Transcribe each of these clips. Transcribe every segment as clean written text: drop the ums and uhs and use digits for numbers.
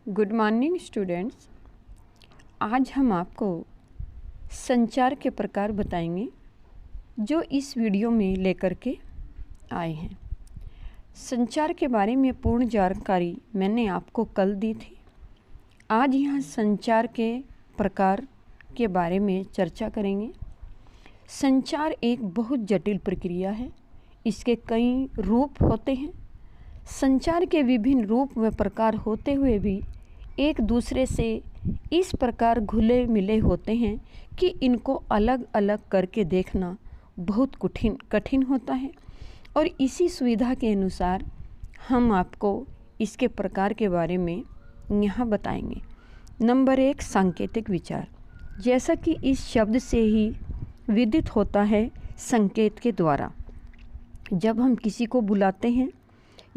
Good morning students. आज हम आपको संचार के प्रकार बताएंगे जो इस वीडियो में लेकर के आए हैं। संचार के बारे में पूर्ण जानकारी मैंने आपको कल दी थी। आज यहाँ संचार के प्रकार के बारे में चर्चा करेंगे। संचार एक बहुत जटिल प्रक्रिया है। इसके कई रूप होते हैं। संचार के विभिन्न रूप व प्रकार होते हुए भी एक दूसरे से इस प्रकार घुले मिले होते हैं कि इनको अलग अलग करके देखना बहुत कठिन होता है। और इसी सुविधा के अनुसार हम आपको इसके प्रकार के बारे में यहाँ बताएंगे। नंबर 1, सांकेतिक विचार। जैसा कि इस शब्द से ही विदित होता है, संकेत के द्वारा जब हम किसी को बुलाते हैं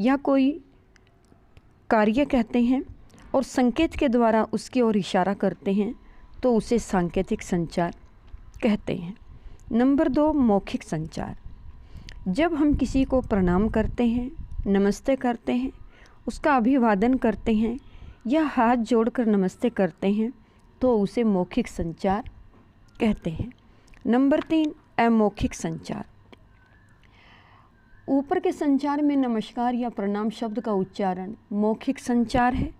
या कोई कार्य कहते हैं और संकेत के द्वारा उसकी ओर इशारा करते हैं तो उसे सांकेतिक संचार कहते हैं। नंबर 2, मौखिक संचार। जब हम किसी को प्रणाम करते हैं, नमस्ते करते हैं, उसका अभिवादन करते हैं या हाथ जोड़कर नमस्ते करते हैं तो उसे मौखिक संचार कहते हैं। नंबर 3, अमौखिक संचार। ऊपर के संचार में नमस्कार या प्रणाम शब्द का उच्चारण मौखिक संचार है।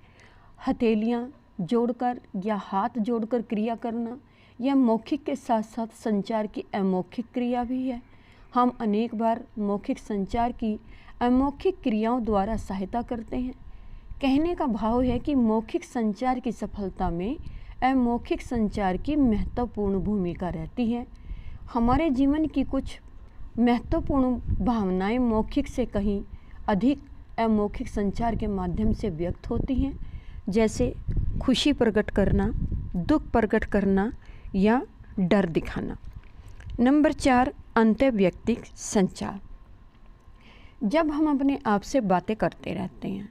हथेलियाँ जोड़कर या हाथ जोड़कर क्रिया करना यह मौखिक के साथ साथ संचार की अमौखिक क्रिया भी है। हम अनेक बार मौखिक संचार की अमौखिक क्रियाओं द्वारा सहायता करते हैं। कहने का भाव है कि मौखिक संचार की सफलता में अमौखिक संचार की महत्वपूर्ण भूमिका रहती है। हमारे जीवन की कुछ महत्वपूर्ण भावनाएं मौखिक से कहीं अधिक अमौखिक संचार के माध्यम से व्यक्त होती हैं, जैसे खुशी प्रकट करना, दुख प्रकट करना या डर दिखाना। नंबर 4, अंतर्वैयक्तिक संचार। जब हम अपने आप से बातें करते रहते हैं,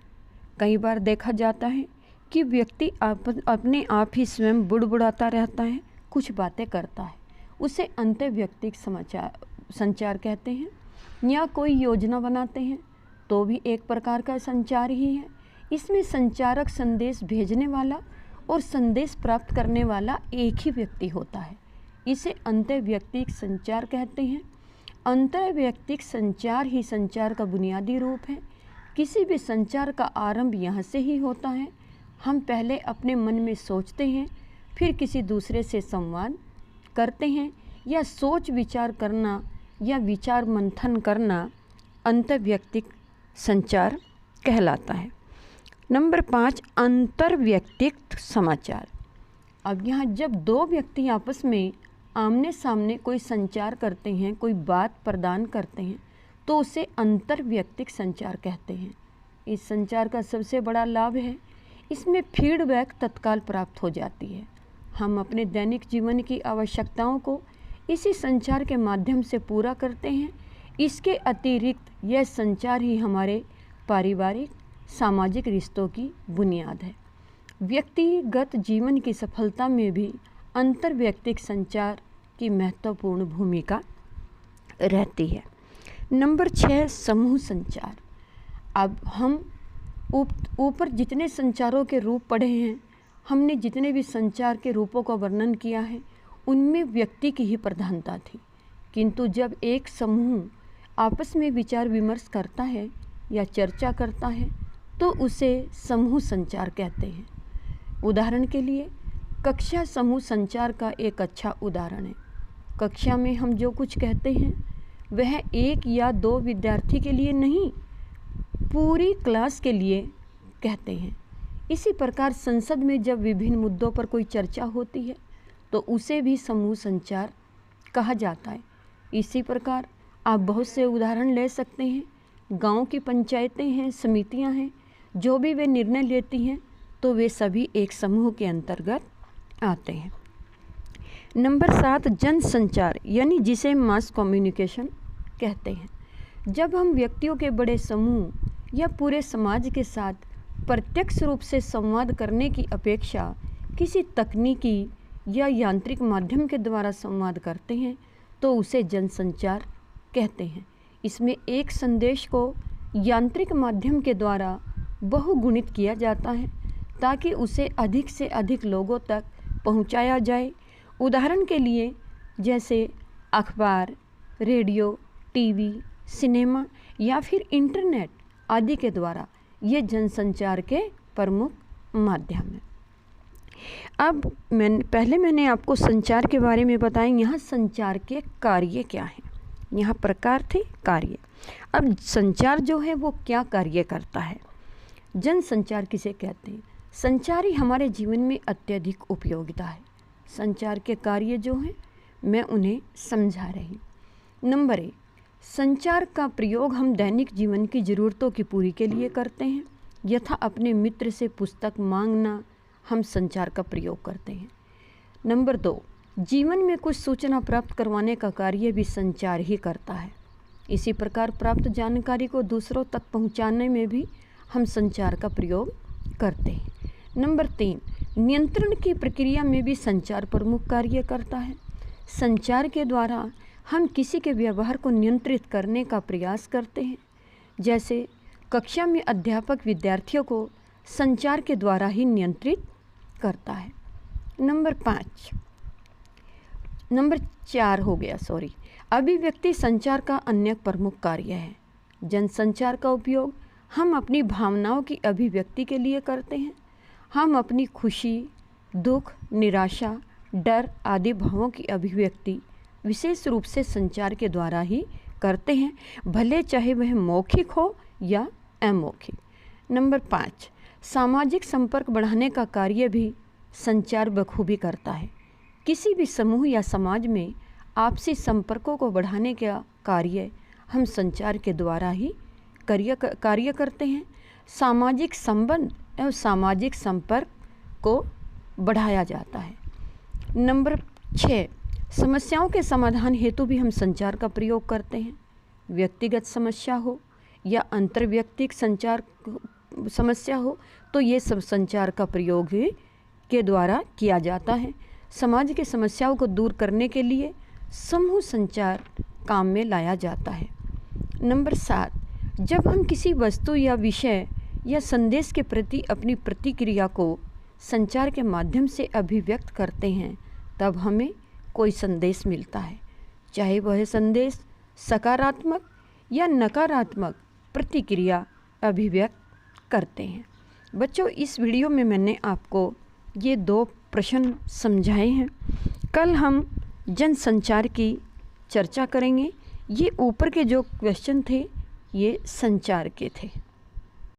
कई बार देखा जाता है कि व्यक्ति अपने आप ही स्वयं बुड़बुड़ाता रहता है, कुछ बातें करता है, उसे अंतर्वैयक्तिक संचार कहते हैं। या कोई योजना बनाते हैं तो भी एक प्रकार का संचार ही है। इसमें संचारक संदेश भेजने वाला और संदेश प्राप्त करने वाला एक ही व्यक्ति होता है। इसे अंतर्वैयक्तिक संचार कहते हैं। अंतर्वैयक्तिक संचार ही संचार का बुनियादी रूप है। किसी भी संचार का आरंभ यहाँ से ही होता है। हम पहले अपने मन में सोचते हैं, फिर किसी दूसरे से संवाद करते हैं या सोच विचार करना या विचार मंथन करना अंतर्वैयक्तिक संचार कहलाता है। नंबर 5, अंतर्वैयक्तिक समाचार। अब यहाँ जब दो व्यक्ति आपस में आमने सामने कोई संचार करते हैं, कोई बात प्रदान करते हैं तो उसे अंतर्वैयक्तिक संचार कहते हैं। इस संचार का सबसे बड़ा लाभ है, इसमें फीडबैक तत्काल प्राप्त हो जाती है। हम अपने दैनिक जीवन की आवश्यकताओं को इसी संचार के माध्यम से पूरा करते हैं। इसके अतिरिक्त यह संचार ही हमारे पारिवारिक सामाजिक रिश्तों की बुनियाद है। व्यक्तिगत जीवन की सफलता में भी अंतर्वैयक्तिक संचार की महत्वपूर्ण भूमिका रहती है। नंबर 6, समूह संचार। अब हम ऊपर जितने संचारों के रूप पढ़े हैं, हमने जितने भी संचार के रूपों का वर्णन किया है, उनमें व्यक्ति की ही प्रधानता थी। किंतु जब एक समूह आपस में विचार विमर्श करता है या चर्चा करता है तो उसे समूह संचार कहते हैं। उदाहरण के लिए कक्षा समूह संचार का एक अच्छा उदाहरण है। कक्षा में हम जो कुछ कहते हैं वह एक या दो विद्यार्थी के लिए नहीं, पूरी क्लास के लिए कहते हैं। इसी प्रकार संसद में जब विभिन्न मुद्दों पर कोई चर्चा होती है तो उसे भी समूह संचार कहा जाता है। इसी प्रकार आप बहुत से उदाहरण ले सकते हैं। गांव की पंचायतें हैं, समितियां हैं, जो भी वे निर्णय लेती हैं तो वे सभी एक समूह के अंतर्गत आते हैं। नंबर 7, जन संचार, यानी जिसे मास कम्युनिकेशन कहते हैं। जब हम व्यक्तियों के बड़े समूह या पूरे समाज के साथ प्रत्यक्ष रूप से संवाद करने की अपेक्षा किसी तकनीकी या यांत्रिक माध्यम के द्वारा संवाद करते हैं तो उसे जनसंचार कहते हैं। इसमें एक संदेश को यांत्रिक माध्यम के द्वारा बहुगुणित किया जाता है ताकि उसे अधिक से अधिक लोगों तक पहुंचाया जाए। उदाहरण के लिए जैसे अखबार, रेडियो, टीवी, सिनेमा या फिर इंटरनेट आदि के द्वारा ये जनसंचार के प्रमुख माध्यम हैं। अब मैंने आपको संचार के बारे में बताया। यहाँ संचार के कार्य क्या हैं, यहाँ प्रकार थे, कार्य। अब संचार जो है वो क्या कार्य करता है, जनसंचार किसे कहते हैं। संचार ही हमारे जीवन में अत्यधिक उपयोगिता है। संचार के कार्य जो हैं मैं उन्हें समझा रही। नंबर 1, संचार का प्रयोग हम दैनिक जीवन की ज़रूरतों की पूरी के लिए करते हैं। यथा अपने मित्र से पुस्तक मांगना, हम संचार का प्रयोग करते हैं। नंबर 2, जीवन में कुछ सूचना प्राप्त करवाने का कार्य भी संचार ही करता है। इसी प्रकार प्राप्त जानकारी को दूसरों तक पहुंचाने में भी हम संचार का प्रयोग करते हैं। नंबर 3, नियंत्रण की प्रक्रिया में भी संचार प्रमुख कार्य करता है। संचार के द्वारा हम किसी के व्यवहार को नियंत्रित करने का प्रयास करते हैं। जैसे कक्षा में अध्यापक विद्यार्थियों को संचार के द्वारा ही नियंत्रित करता है। नंबर 4 हो गया, अभिव्यक्ति संचार का अन्य प्रमुख कार्य है। जनसंचार का उपयोग हम अपनी भावनाओं की अभिव्यक्ति के लिए करते हैं। हम अपनी खुशी, दुख, निराशा, डर आदि भावों की अभिव्यक्ति विशेष रूप से संचार के द्वारा ही करते हैं, भले चाहे वह मौखिक हो या अमौखिक। नंबर 5, सामाजिक संपर्क बढ़ाने का कार्य भी संचार बखूबी करता है। किसी भी समूह या समाज में आपसी संपर्कों को बढ़ाने का कार्य हम संचार के द्वारा ही कार्य करते हैं। सामाजिक संबंध एवं सामाजिक संपर्क को बढ़ाया जाता है। नंबर 6, समस्याओं के समाधान हेतु भी हम संचार का प्रयोग करते हैं। व्यक्तिगत समस्या हो या अंतर्व्यक्तिक संचार समस्या हो तो ये सब संचार का प्रयोग के द्वारा किया जाता है। समाज की समस्याओं को दूर करने के लिए समूह संचार काम में लाया जाता है। नंबर 7, जब हम किसी वस्तु या विषय या संदेश के प्रति अपनी प्रतिक्रिया को संचार के माध्यम से अभिव्यक्त करते हैं तब हमें कोई संदेश मिलता है, चाहे वह संदेश सकारात्मक या नकारात्मक प्रतिक्रिया अभिव्यक्त करते हैं। बच्चों, इस वीडियो में मैंने आपको ये 2 प्रश्न समझाए हैं। कल हम जनसंचार की चर्चा करेंगे। ये ऊपर के जो क्वेश्चन थे ये संचार के थे।